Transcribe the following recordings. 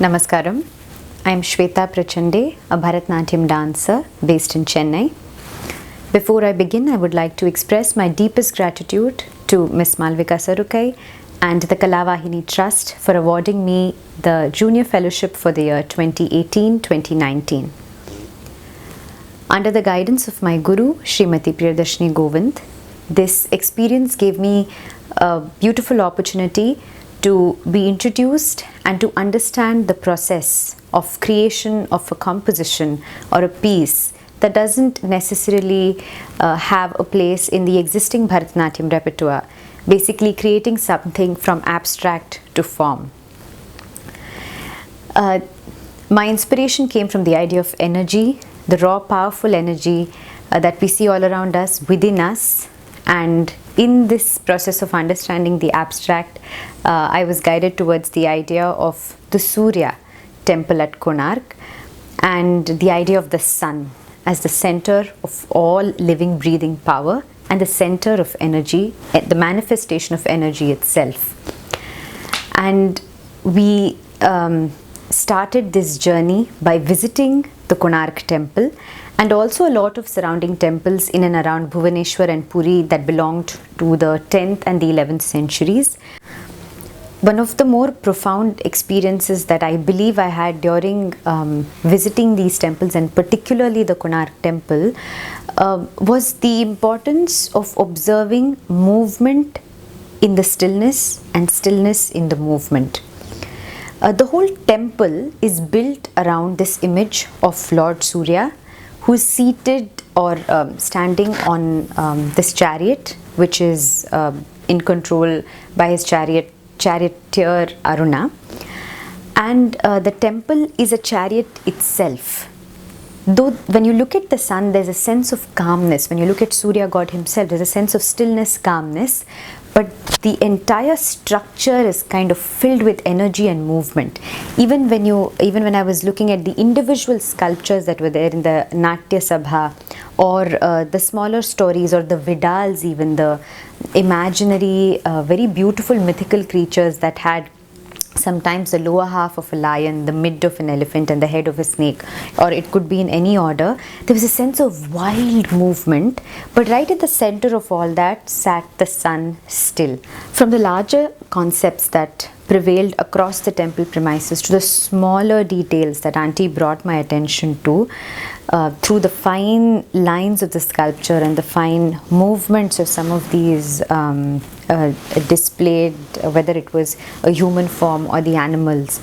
Namaskaram. I am Shweta Prachande, a Bharatnatyam dancer based in Chennai. Before I begin, I would like to express my deepest gratitude to Ms. Malvika Sarukai and the Kalavaahini Trust for awarding me the Junior Fellowship for the year 2018-2019. Under the guidance of my Guru, Srimati Priyadarshini Govind, this experience gave me a beautiful opportunity to be introduced and to understand the process of creation of a composition or a piece that doesn't necessarily have a place in the existing Bharatanatyam repertoire, basically creating something from abstract to form. My inspiration came from the idea of energy, the raw, powerful energy that we see all around us, within us. And in this process of understanding the abstract, I was guided towards the idea of the Surya temple at Konark and the idea of the sun as the center of all living, breathing power and the center of energy, the manifestation of energy itself. And we started this journey by visiting the Konark temple and also a lot of surrounding temples in and around Bhubaneswar and Puri that belonged to the 10th and the 11th centuries. One of the more profound experiences that I believe I had during visiting these temples, and particularly the Konark temple, was the importance of observing movement in the stillness and stillness in the movement. The whole temple is built around this image of Lord Surya, who is seated or standing on this chariot, which is in control by his charioteer Aruna. And the temple is a chariot itself. Though when you look at the sun, there's a sense of calmness. When you look at Surya God himself, there's a sense of stillness, calmness. But the entire structure is kind of filled with energy and movement. Even when I was looking at the individual sculptures that were there in the Natya Sabha, or the smaller stories, or the Vedas, even the imaginary, very beautiful mythical creatures that had sometimes the lower half of a lion, the mid of an elephant and the head of a snake, or it could be in any order, there was a sense of wild movement, but right at the center of all that sat the sun still. From the larger concepts that prevailed across the temple premises to the smaller details that Auntie brought my attention to, through the fine lines of the sculpture and the fine movements of some of these displayed, whether it was a human form or the animals,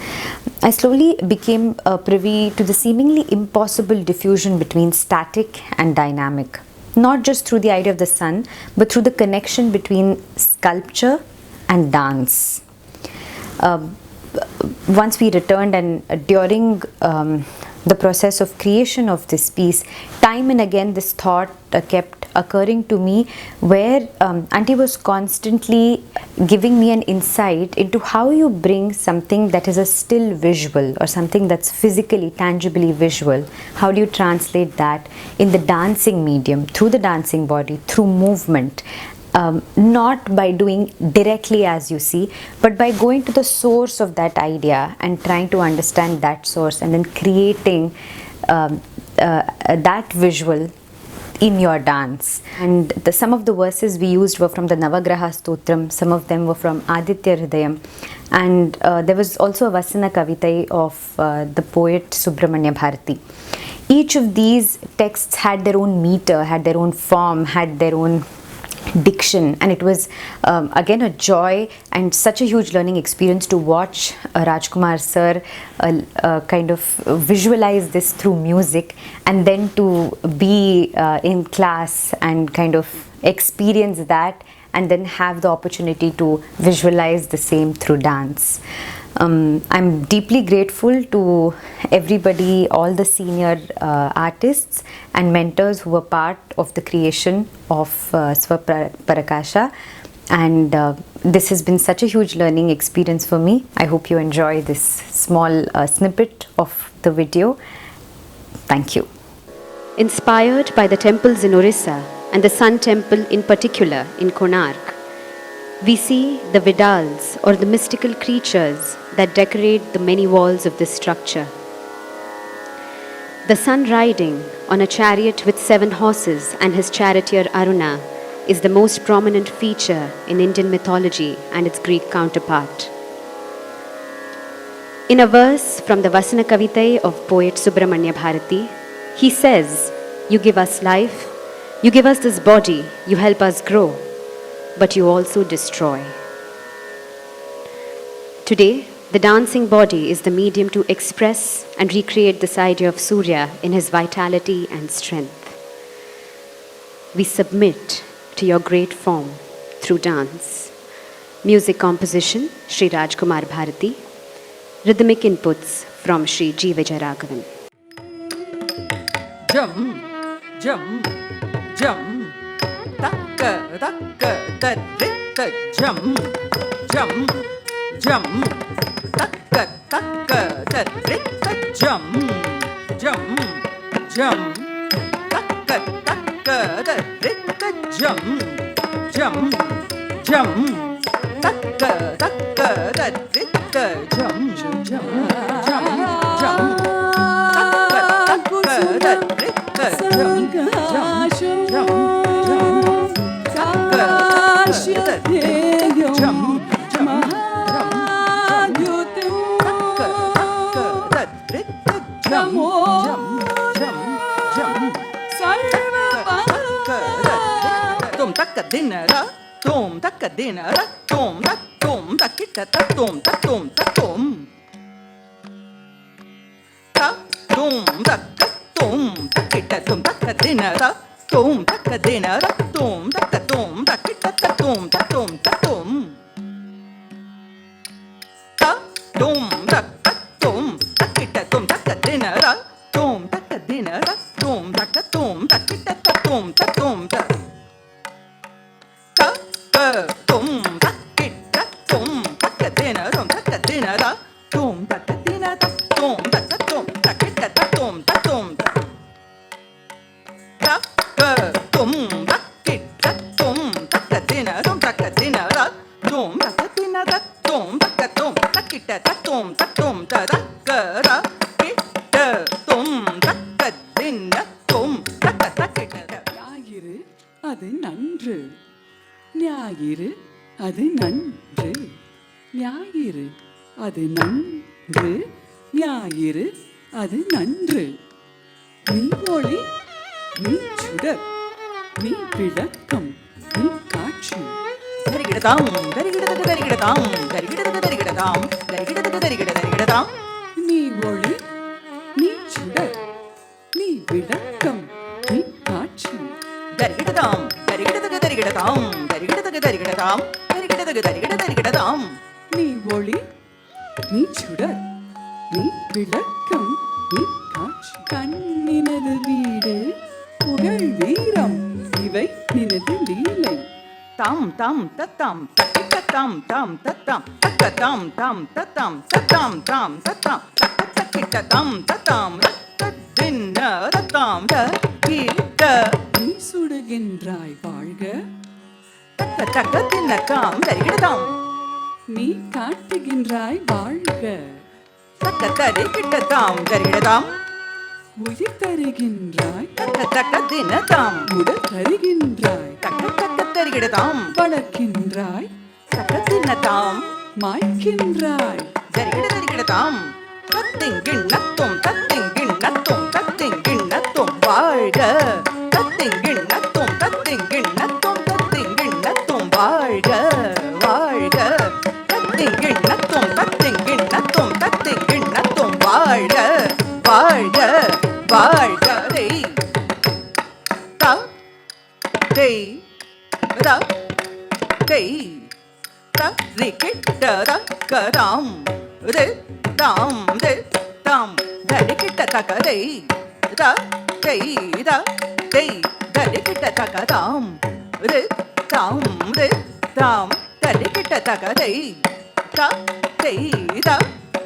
I slowly became privy to the seemingly impossible diffusion between static and dynamic. Not just through the idea of the sun, but through the connection between sculpture and dance. Once we returned and during the process of creation of this piece, time and again this thought kept occurring to me, where Auntie was constantly giving me an insight into how you bring something that is a still visual or something that's physically, tangibly visual. How do you translate that in the dancing medium, through the dancing body, through movement? Not by doing directly as you see, but by going to the source of that idea and trying to understand that source and then creating that visual in your dance. And some of the verses we used were from the Navagraha stotram, some of them were from Aditya Hridayam, and there was also a Vasana Kavitai of the poet Subramanya Bharathi. Each of these texts had their own meter, had their own form, had their own diction, and it was again a joy and such a huge learning experience to watch Rajkumar sir kind of visualize this through music, and then to be in class and kind of experience that and then have the opportunity to visualize the same through dance. I'm deeply grateful to everybody, all the senior artists and mentors who were part of the creation of Svaparakasha, and this has been such a huge learning experience for me. I hope you enjoy this small snippet of the video. Thank you. Inspired by the temples in Orissa and the Sun Temple in particular in Konark, we see the Vedas or the mystical creatures that decorate the many walls of this structure. The sun riding on a chariot with 7 horses and his charioteer Aruna is the most prominent feature in Indian mythology and its Greek counterpart. In a verse from the Vasana Kavite of poet Subramanya Bharathi, he says, "You give us life, you give us this body, you help us grow, but you also destroy." Today, the dancing body is the medium to express and recreate this idea of Surya in his vitality and strength. We submit to your great form through dance. Music composition, Sri Rajkumar Bharathi. Rhythmic inputs from Sri G. Vijayaraghavan. Jum, jum, jum, takka, takka, tarita, jum, jum, jum, takka, takka, tarita, jum, jum, jum, takka, takka, tarita, jum, jum, jum, takka, takka, tarita, jum, jum, jum, jum, takka, takka, tarita, jum, jum, jum, jum, takka, tarita, jum, dinara, tom takka dinara, tom takita tom tom tom. Ta tom takka tom takita tom takka dinara, tom takka dinara, tom takita tom tom tom. Ta tom takka tom takita tom takka dinara, tom takka dinara, tom takka tom takita tom tom tom. Tom takita tom takka dinara, tom takka dinara, tom takka dinara, tom takka tom takita tom tom. Takka tom takita tom takka dinara, tom takka dinara, tom takka dinara, tom takka tom takita tom tom. Takka kita tom takka dinara, tom takka takita. ஞாயிறு அது நன்று, ஞாயிறு அது நன்று, ஞாயிறு அது நன்று, ஞாயிறு அது நன்று. நீ ஒளி, நீ சுடர், நீ விளக்கம், நீ காட்சி. தரிகிடதாம் தரிகிடதக தரிகிடதாம் தரிகிடதக தரிகிடதாம் தரிகிடதக தரிகிடதாம். நீ ஒளி, நீ சுடர், நீ விளக்கம், நீ காட்சி. தரிகிடதாம் தரிகிடதக தரிகிடதாம் தரிகிடதக தரிகிடதாம் தரிகிடதக தரிகிடதாம். நீ ஒளி, நீ சுடர், நீ விளக்கம், நீ காட்சி. கண்ணினது வீடு, புகழ் வீரம், இவை நினது லீலை. தாம் தாம் தத்தாம் தக்கிட்ட தாம் தாம் தத்தாம் தக்க தாம் தாம் தத்தாம் தத்தாம் தாம் தத்தாம் தக்க தக்கிட்ட தாம் தத்தாம் தின்ன தத்தாம் தக்கிட்ட. நீ சுடுகின்றாய் வாழ்க, தக்க தக்க தின்ன தாம் தரிகிடதாம். நீ காட்டுகின்றாய் வாழ்க, தக்க தரிகிட்ட தாம் தரிகிடதாம். உயிர் தருகின்றாய், தக்க தக்க தின்ன தாம் உடல் தருகின்றாய், தக்க தக்க தரிகிடதாம். வளர்க்கின்றாய், தக்க தின்ன தாம் மாய்க்கின்றாய். தரிகிடதாம். தத்திங்கிண்ணத்தும் தத்திங்கிண்ணத்தும் தத்திங்கிண்ணத்தும் வாழ்க. தத்திங்கிண்ணத்தும் தத்திங்கிண்ணத்தும் தத்திங்கிண்ணத்தும் வாழ்க வாழ்க. தத்திங்கிண்ணத்தும் தத்திங்கிண்ணத்தும் தத்திங்கிண்ணத்தும் வாழ்க வாழ்க வாழ்க. தேய் த தேய் த தேய் த ரிகிட்ட கதாம் ரு தாம் ரு தாம் தரிகிட்ட தகதை த தேய் த தேய் தரிகிட்ட தகதாம் ரு தாம் ரு தாம் தரிகிட்ட தகதை த தேய் த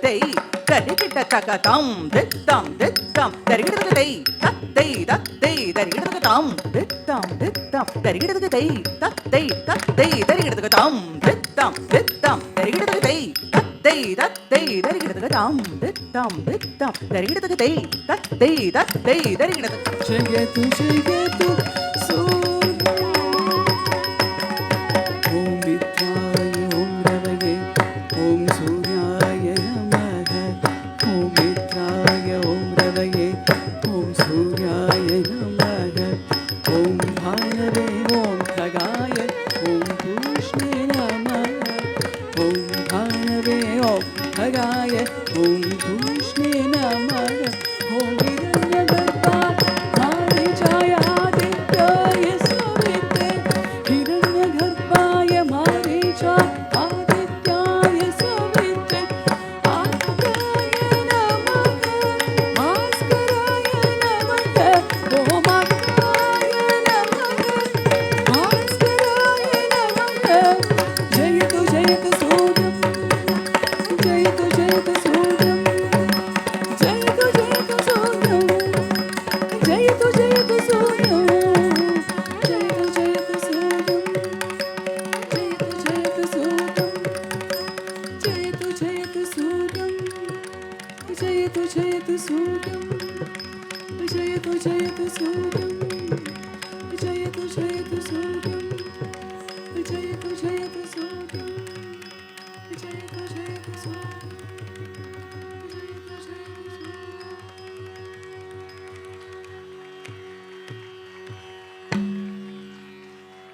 தேய் தரிகிட்ட தகதாம் ரு தாம் ரு தாம் தரிகிட்ட தேய் த தேய் த தேய் தரிகிட்ட தாம் ரு தாம் ரு தாம் தரிகிட்ட தேய் த தேய் த தேய் தரிகிட்ட தாம் ரு தாம் ரு தாம் தரிகிட்ட தேய் த தேய் த தேய் தரிகிடத்துக்கு தாம் தித்தாம் தித்தாம் தரிகிடத்துக்கு தை தத்தை தத்தை தரிகிடத்துக்கு ஜெயது ஜெயது சூர்யா ஓம் வித்யாய ஓம் ரவயே ஓம் சூர்யாய நமக ஓம் வித்யாய ஓம் ரவயே ஓம் சூர்யாய நமக ஓம் பானவே ஓம் खगाय ओम कृष्णे नमः ओम भानवे ओम खगाय ओम कृष्णे नमः ओम हिरण्यगर्भाय मारीचाय आदित्याय सविते हिरण्यगर्भाय मारीचाय आदित्याय सविते आस्कराय नमः आस्कराय नमः ओम आस्कराय नमः आस्कराय नमः जयतु जयतु सूर्यं जयतु जयतु सूर्यं जयतु जयतु सूर्यं जयतु जयतु सूर्यं जयतु जयतु सूर्यं जयतु जयतु सूर्यं जयतु जयतु सूर्यं जयतु जयतु सूर्यं जयतु जयतु सूर्यं जयतु जयतु सूर्यं जयतु जयतु सूर्यं जयतु जयतु सूर्यं